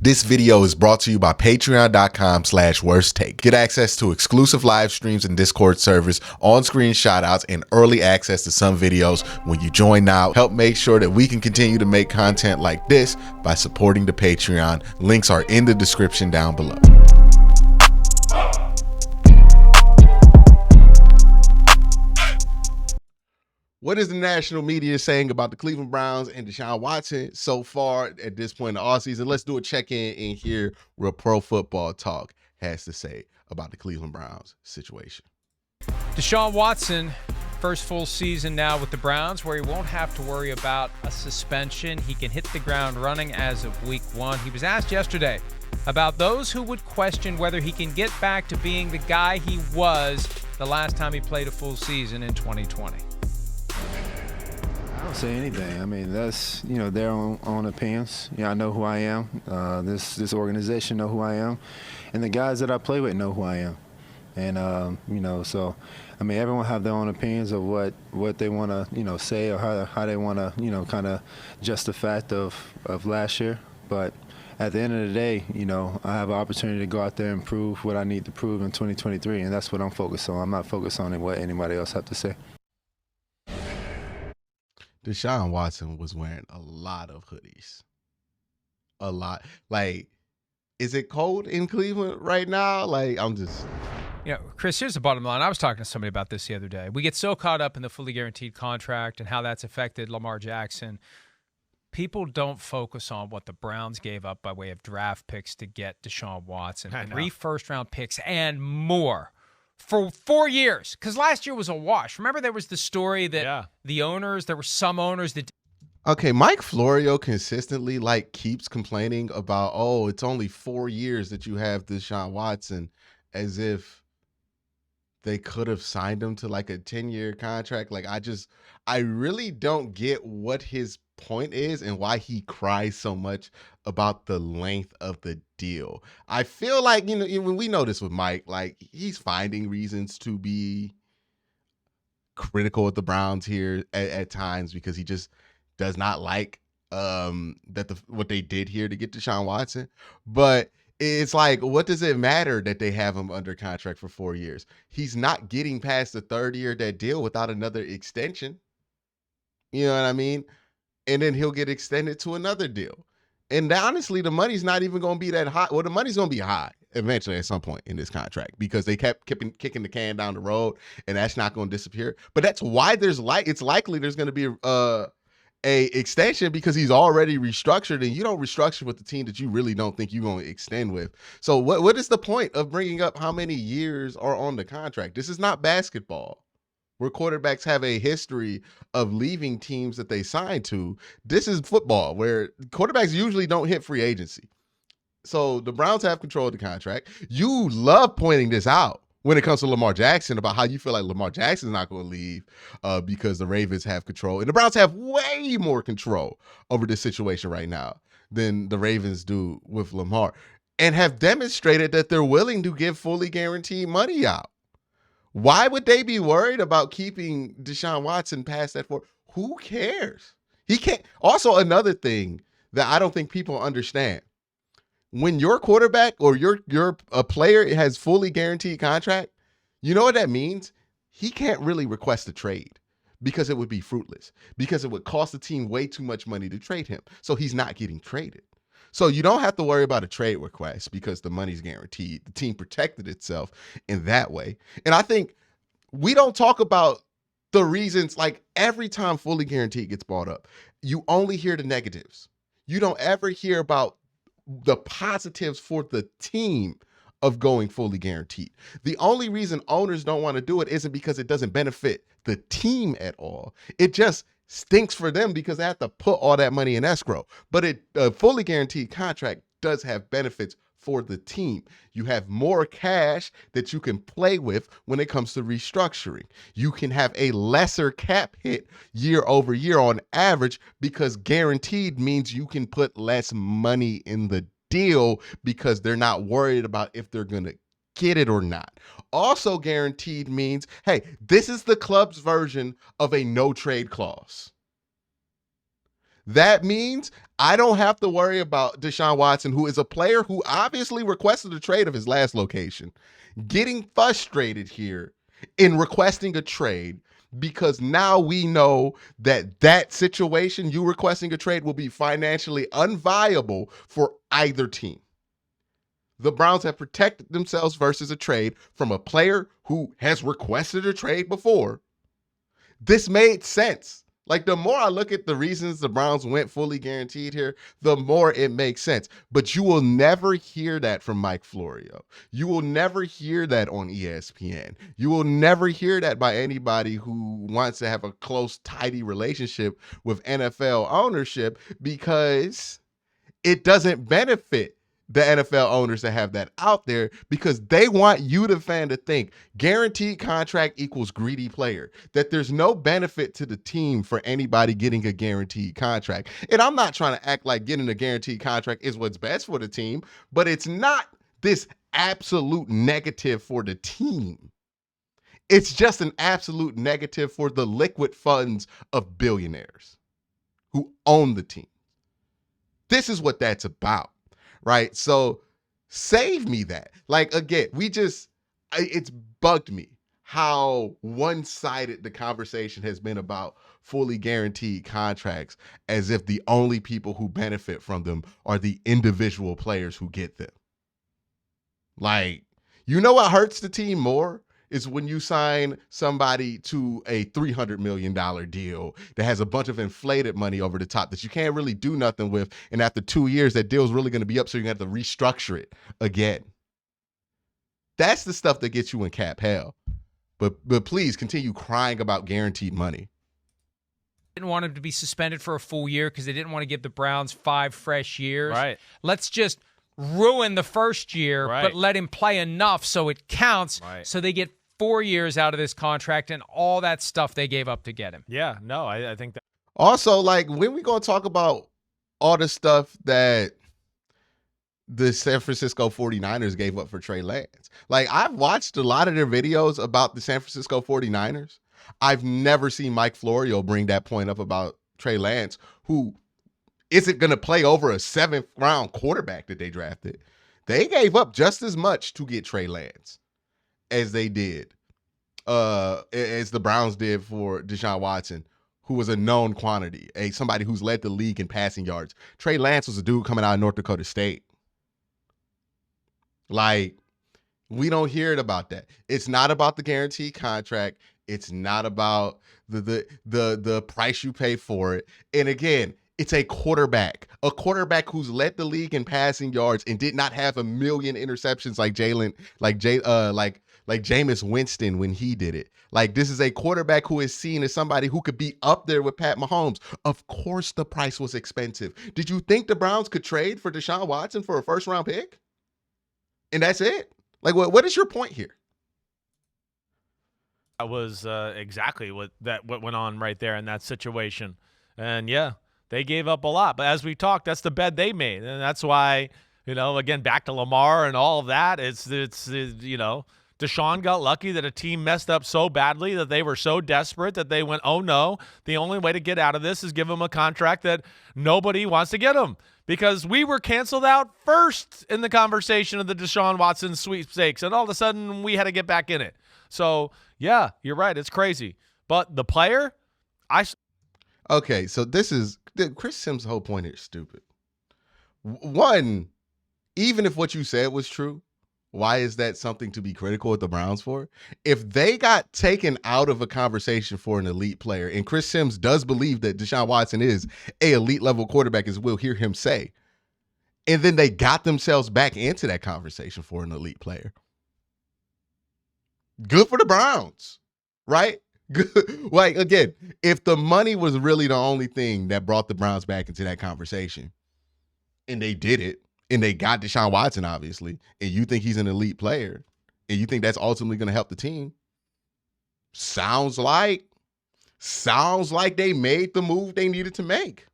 This video is brought to you by patreon.com/worsttake. Get access to exclusive live streams and Discord servers, on-screen shoutouts, and early access to some videos when you join now. Help make sure that we can continue to make content like this by supporting the Patreon. Links are in the description down below. What is the national media saying about the Cleveland Browns and Deshaun Watson so far at this point in the offseason? Let's do a check-in and hear what Pro Football Talk has to say about the Cleveland Browns situation. Deshaun Watson, first full season now with the Browns where he won't have to worry about a suspension. He can hit the ground running as of week 1. He was asked yesterday about those who would question whether he can get back to being the guy he was the last time he played a full season in 2020. I don't say anything. I mean, that's, their own opinions. I know who I am. This organization know who I am. And the guys that I play with know who I am. And, so, I mean, everyone have their own opinions of what they want to, say or how they want to, kind of just the fact of last year. But at the end of the day, I have an opportunity to go out there and prove what I need to prove in 2023, and that's what I'm focused on. I'm not focused on what anybody else have to say. Deshaun Watson was wearing a lot of hoodies. A lot. Like, is it cold in Cleveland right now? Like, I'm just... Chris, here's the bottom line. I was talking to somebody about this the other day. We get so caught up in the fully guaranteed contract and how that's affected Lamar Jackson. People don't focus on what the Browns gave up by way of draft picks to get Deshaun Watson. 3 first-round picks and more for 4 years. Because last year was a wash. Remember there was the story that there were some owners that... Okay, Mike Florio consistently keeps complaining about, it's only 4 years that you have Deshaun Watson, as if they could have signed him to a 10-year contract. I really don't get what his point is and why he cries so much about the length of the deal. I feel like, when we know this with Mike, he's finding reasons to be critical of the Browns here at times because he just does not like what they did here to get Deshaun Watson. But it's what does it matter that they have him under contract for 4 years? He's not getting past the third year of that deal without another extension. You know what I mean? And then he'll get extended to another deal. And honestly, the money's not even going to be that high. Well, the money's going to be high eventually at some point in this contract because they kept kicking the can down the road, and that's not going to disappear. But that's why it's likely there's going to be a extension because he's already restructured, and you don't restructure with the team that you really don't think you're going to extend with. So what is the point of bringing up how many years are on the contract? This is not basketball, where quarterbacks have a history of leaving teams that they sign to. This is football, where quarterbacks usually don't hit free agency. So the Browns have control of the contract. You love pointing this out when it comes to Lamar Jackson about how you feel like Lamar Jackson's not going to leave because the Ravens have control. And the Browns have way more control over this situation right now than the Ravens do with Lamar, and have demonstrated that they're willing to give fully guaranteed money out. Why would they be worried about keeping Deshaun Watson past that? Who cares? He can't. Also, another thing that I don't think people understand. When your quarterback or a player has fully guaranteed contract, you know what that means? He can't really request a trade because it would be fruitless, because it would cost the team way too much money to trade him. So he's not getting traded. So you don't have to worry about a trade request because the money's guaranteed. The team protected itself in that way. And I think we don't talk about the reasons, every time fully guaranteed gets brought up, you only hear the negatives. You don't ever hear about the positives for the team of going fully guaranteed. The only reason owners don't want to do it isn't because it doesn't benefit the team at all. It just stinks for them because they have to put all that money in escrow. But a fully guaranteed contract does have benefits for the team. You have more cash that you can play with when it comes to restructuring. You can have a lesser cap hit year over year on average because guaranteed means you can put less money in the deal because they're not worried about if they're going to get it or not. Also guaranteed means, hey, this is the club's version of a no trade clause. That means I don't have to worry about Deshaun Watson, who is a player who obviously requested a trade of his last location, getting frustrated here in requesting a trade because now we know that that situation, you requesting a trade, will be financially unviable for either team. The Browns have protected themselves versus a trade from a player who has requested a trade before. This made sense. Like, the more I look at the reasons the Browns went fully guaranteed here, the more it makes sense. But you will never hear that from Mike Florio. You will never hear that on ESPN. You will never hear that by anybody who wants to have a close, tidy relationship with NFL ownership, because it doesn't benefit the NFL owners to have that out there, because they want you, the fan, to think guaranteed contract equals greedy player, that there's no benefit to the team for anybody getting a guaranteed contract. And I'm not trying to act like getting a guaranteed contract is what's best for the team, but it's not this absolute negative for the team. It's just an absolute negative for the liquid funds of billionaires who own the team. This is what that's about, right? So save me that. Like, again, it's bugged me how one-sided the conversation has been about fully guaranteed contracts, as if the only people who benefit from them are the individual players who get them. Like, you know what hurts the team more? Is when you sign somebody to a $300 million deal that has a bunch of inflated money over the top that you can't really do nothing with. And after 2 years, that deal's really going to be up, so you're going to have to restructure it again. That's the stuff that gets you in cap hell. But please continue crying about guaranteed money. Didn't want him to be suspended for a full year because they didn't want to give the Browns 5 fresh years. Right. Let's just ruin the first year, but let him play enough so it counts, so they get 4 years out of this contract and all that stuff they gave up to get him. Yeah, no, I think that. Also, like, when we going to talk about all the stuff that the San Francisco 49ers gave up for Trey Lance? Like, I've watched a lot of their videos about the San Francisco 49ers. I've never seen Mike Florio bring that point up about Trey Lance, who isn't going to play over a 7th round quarterback that they drafted. They gave up just as much to get Trey Lance as they did, as the Browns did for Deshaun Watson, who was a known quantity, somebody who's led the league in passing yards. Trey Lance was a dude coming out of North Dakota State. Like, we don't hear it about that. It's not about the guaranteed contract. It's not about the price you pay for it. And again, it's a quarterback who's led the league in passing yards and did not have a million interceptions like Jameis Winston when he did it. Like, this is a quarterback who is seen as somebody who could be up there with Pat Mahomes. Of course the price was expensive. Did you think the Browns could trade for Deshaun Watson for a 1st round pick? And that's it? Like, what is your point here? That was exactly what went on right there in that situation. And yeah, they gave up a lot. But as we talked, that's the bed they made. And that's why, again, back to Lamar and all of that, it's Deshaun got lucky that a team messed up so badly that they were so desperate that they went, oh no, the only way to get out of this is give him a contract that nobody wants to get him. Because we were canceled out first in the conversation of the Deshaun Watson sweepstakes, and all of a sudden we had to get back in it. So, yeah, you're right. It's crazy. But the player, Okay, so Chris Sims' whole point here is stupid. One, even if what you said was true, why is that something to be critical of the Browns for? If they got taken out of a conversation for an elite player, and Chris Sims does believe that Deshaun Watson is a elite level quarterback, as we'll hear him say, and then they got themselves back into that conversation for an elite player, good for the Browns, right? Good. Like, again, if the money was really the only thing that brought the Browns back into that conversation, and they did it, and they got Deshaun Watson, obviously, and you think he's an elite player, and you think that's ultimately going to help the team, sounds like they made the move they needed to make.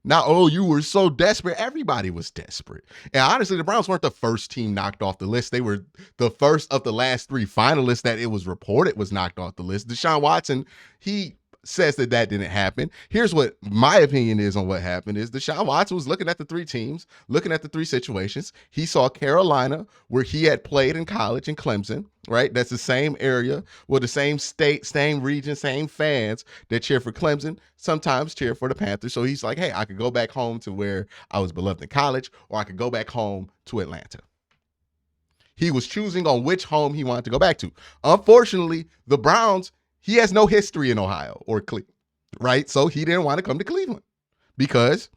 Now, oh, you were so desperate. Everybody was desperate. And honestly, the Browns weren't the first team knocked off the list. They were the first of the last 3 finalists that it was reported was knocked off the list. Deshaun Watson, he says that didn't happen. Here's what my opinion is on what happened is Deshaun Watson was looking at the three teams, looking at the three situations. He saw Carolina, where he had played in college in Clemson, right? That's the same area, well, the same state, same region, same fans that cheer for Clemson, sometimes cheer for the Panthers. So he's like, hey, I could go back home to where I was beloved in college, or I could go back home to Atlanta. He was choosing on which home he wanted to go back to. Unfortunately, the Browns, he has no history in Ohio or Cleveland, right? So he didn't want to come to Cleveland because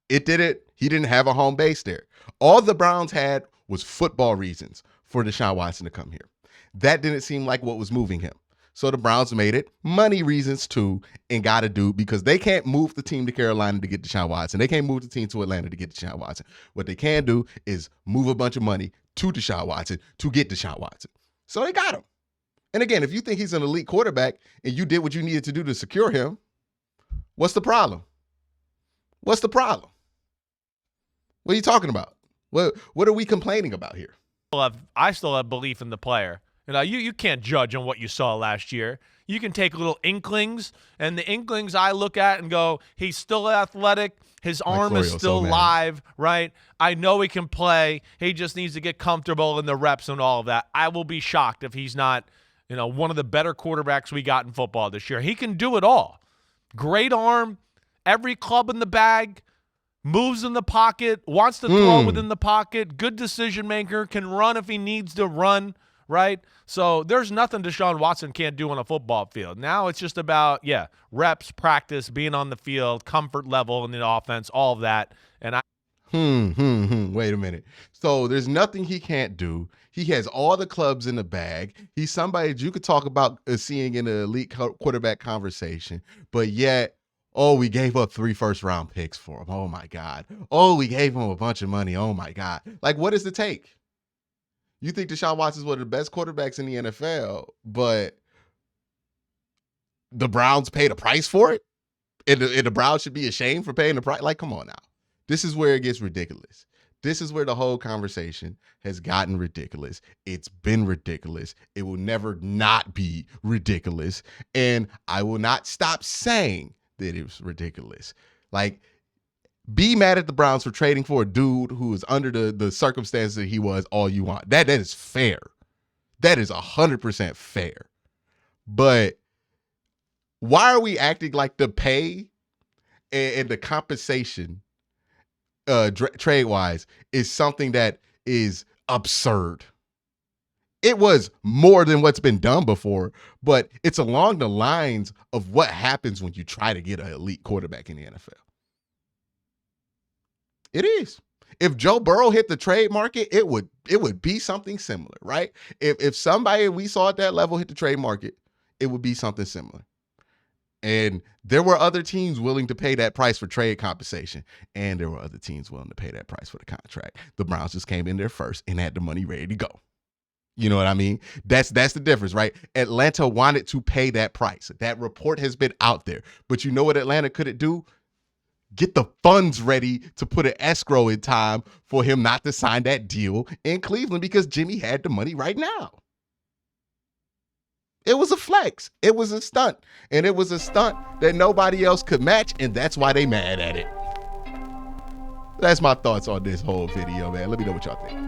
he didn't have a home base there. All the Browns had was football reasons for Deshaun Watson to come here. That didn't seem like what was moving him. So the Browns made it money reasons too, and got to do, because they can't move the team to Carolina to get Deshaun Watson. They can't move the team to Atlanta to get Deshaun Watson. What they can do is move a bunch of money to Deshaun Watson to get Deshaun Watson. So they got him. And again, if you think he's an elite quarterback and you did what you needed to do to secure him, what's the problem? What's the problem? What are you talking about? What are we complaining about here? I still have belief in the player. You can't judge on what you saw last year. You can take little inklings, and the inklings I look at and go, he's still athletic. His arm is still live, right? I know he can play. He just needs to get comfortable in the reps and all of that. I will be shocked if he's not, one of the better quarterbacks we got in football this year. He can do it all. Great arm, every club in the bag, moves in the pocket, wants to throw within the pocket, good decision maker, can run if he needs to run, right? So there's nothing Deshaun Watson can't do on a football field. Now it's just about, reps, practice, being on the field, comfort level in the offense, all of that. And Wait a minute. So there's nothing he can't do. He has all the clubs in the bag. He's somebody that you could talk about seeing in an elite quarterback conversation, but yet, oh, we gave up 3 first-round picks for him. Oh, my God. Oh, we gave him a bunch of money. Oh, my God. Like, what is the take? You think Deshaun Watson is one of the best quarterbacks in the NFL, but the Browns paid a price for it? And the Browns should be ashamed for paying the price? Like, come on now. This is where it gets ridiculous. This is where the whole conversation has gotten ridiculous. It's been ridiculous. It will never not be ridiculous. And I will not stop saying that it was ridiculous. Like, be mad at the Browns for trading for a dude who is under the circumstances that he was all you want. That is fair. That is 100% fair. But why are we acting like the pay and the compensation trade-wise is something that is absurd? It was more than what's been done before, but it's along the lines of what happens when you try to get an elite quarterback in the NFL. It is. If Joe Burrow hit the trade market, it would be something similar, right? If somebody we saw at that level hit the trade market, it would be something similar. And there were other teams willing to pay that price for trade compensation, and there were other teams willing to pay that price for the contract. The Browns just came in there first and had the money ready to go. You know what I mean? That's the difference, right? Atlanta wanted to pay that price. That report has been out there. But you know what Atlanta couldn't do? Get the funds ready to put an escrow in time for him not to sign that deal in Cleveland because Jimmy had the money right now. It was a flex. It was a stunt. And it was a stunt that nobody else could match, and that's why they mad at it. That's my thoughts on this whole video, man. Let me know what y'all think.